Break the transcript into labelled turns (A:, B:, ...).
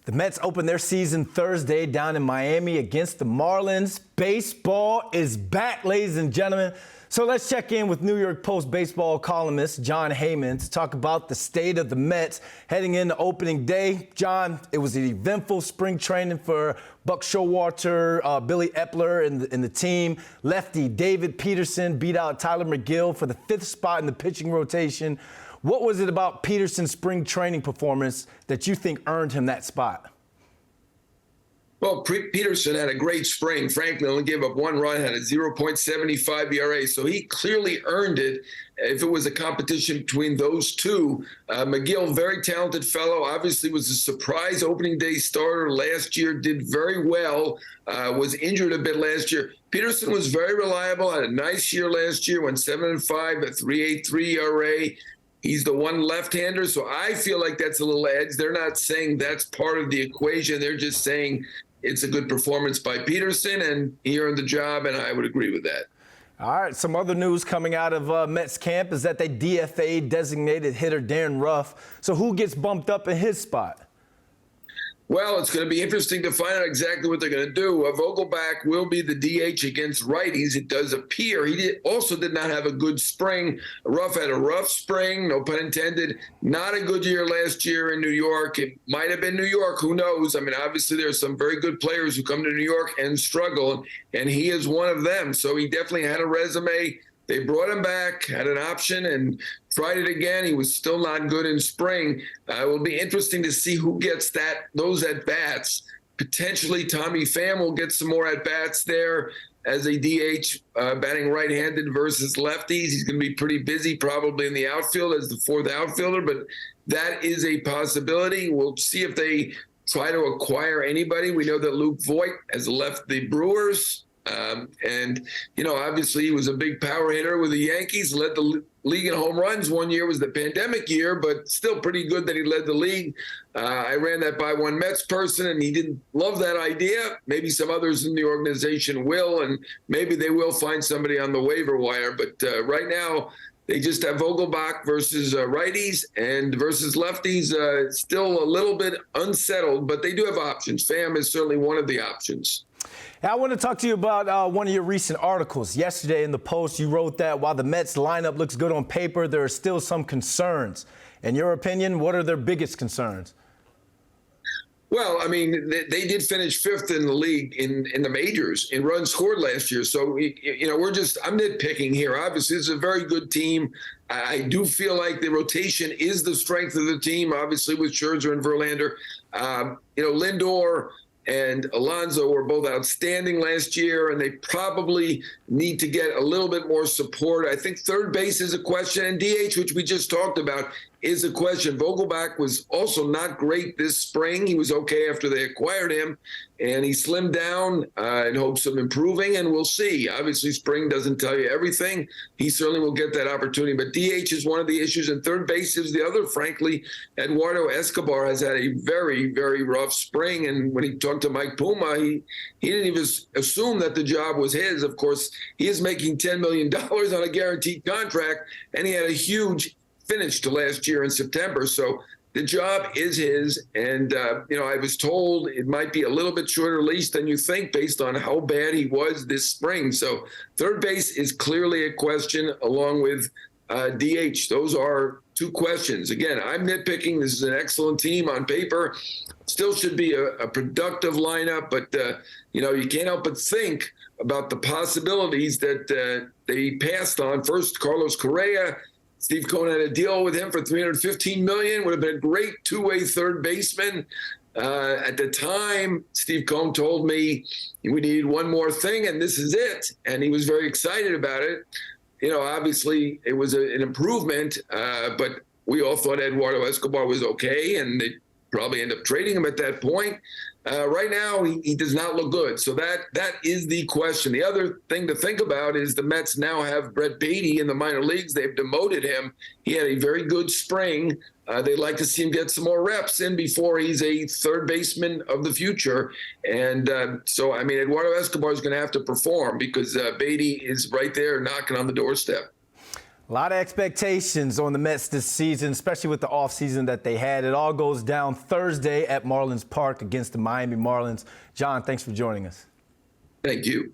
A: The Mets open their season Thursday down in Miami against the Marlins. Baseball is back, ladies and gentlemen. So let's check in with New York Post baseball columnist Jon Heyman to talk about the state of the Mets heading into opening day. John, it was an eventful spring training for Buck Showalter, Billy Epler and the team. Lefty David Peterson beat out Tylor Megill for the 5th spot in the pitching rotation. What was it about Peterson's spring training performance that you think earned him that spot?
B: Well, Peterson had a great spring. Frankly, only gave up 1 run, had a 0.75 ERA, so he clearly earned it. If it was a competition between those two, Megill, very talented fellow, obviously was a surprise opening day starter last year, did very well, was injured a bit last year. Peterson was very reliable, had a nice year last year, went 7-5, a 3.83 ERA. He's the one left-hander, so I feel like that's a little edge. They're not saying that's part of the equation. They're just saying it's a good performance by Peterson, and he earned the job, and I would agree with that.
A: All right, some other news coming out of Mets camp is that they DFA'd designated hitter Darren Ruff. So who gets bumped up in his spot?
B: Well, it's going to be interesting to find out exactly what they're going to do. Vogelbach will be the DH against righties. It does appear. He also did not have a good spring. Ruff had a rough spring, no pun intended. Not a good year last year in New York. It might have been New York. Who knows? I mean, obviously, there's some very good players who come to New York and struggle, and he is one of them. So he definitely had a resume. They brought him back, had an option, and tried it again. He was still not good in spring. It will be interesting to see who gets those at-bats. Potentially Tommy Pham will get some more at-bats there as a DH, batting right-handed versus lefties. He's going to be pretty busy probably in the outfield as the 4th outfielder, but that is a possibility. We'll see if they try to acquire anybody. We know that Luke Voigt has left the Brewers. And, you know, obviously he was a big power hitter with the Yankees, led the league in home runs. One year was the pandemic year, but still pretty good that he led the league. I ran that by one Mets person, and he didn't love that idea. Maybe some others in the organization will, and maybe they will find somebody on the waiver wire. But right now, they just have Vogelbach versus righties and versus lefties. Still a little bit unsettled, but they do have options. Pham is certainly one of the options.
A: I want to talk to you about one of your recent articles. Yesterday in the Post, you wrote that while the Mets lineup looks good on paper, there are still some concerns. In your opinion, what are their biggest concerns?
B: Well, I mean, they did finish 5th in the league in the majors in runs scored last year. So, you know, I'm nitpicking here. Obviously, it's a very good team. I do feel like the rotation is the strength of the team, obviously, with Scherzer and Verlander. You know, Lindor and Alonso were both outstanding last year, and they probably need to get a little bit more support. I think third base is a question, and DH, which we just talked about, is a question. Vogelbach was also not great this spring. He was okay after they acquired him, and he slimmed down in hopes of improving, and we'll see. Obviously, spring doesn't tell you everything. He certainly will get that opportunity, but DH is one of the issues, and third base is the other. Frankly, Eduardo Escobar has had a very, very rough spring, and when he talked to Mike Puma, he didn't even assume that the job was his. Of course, he is making $10 million on a guaranteed contract, and he had a huge finish to last year in September. So the job is his. And, you know, I was told it might be a little bit shorter leash than you think based on how bad he was this spring. So third base is clearly a question along with DH. Those are two questions. Again, I'm nitpicking. This is an excellent team on paper. Still should be a productive lineup, but, you know, you can't help but think about the possibilities that they passed on. First, Carlos Correa. Steve Cohen had a deal with him for $315 million. Would have been a great two-way third baseman. At the time, Steve Cohen told me we needed one more thing, and this is it. And he was very excited about it. You know, obviously, it was an improvement, but we all thought Eduardo Escobar was okay, and they probably end up trading him at that point. Right now, he does not look good. So that is the question. The other thing to think about is the Mets now have Brett Beatty in the minor leagues. They've demoted him. He had a very good spring. They'd like to see him get some more reps in before he's a third baseman of the future. And so, I mean, Eduardo Escobar is going to have to perform because Beatty is right there knocking on the doorstep.
A: A lot of expectations on the Mets this season, especially with the offseason that they had. It all goes down Thursday at Marlins Park against the Miami Marlins. Jon, thanks for joining us.
B: Thank you.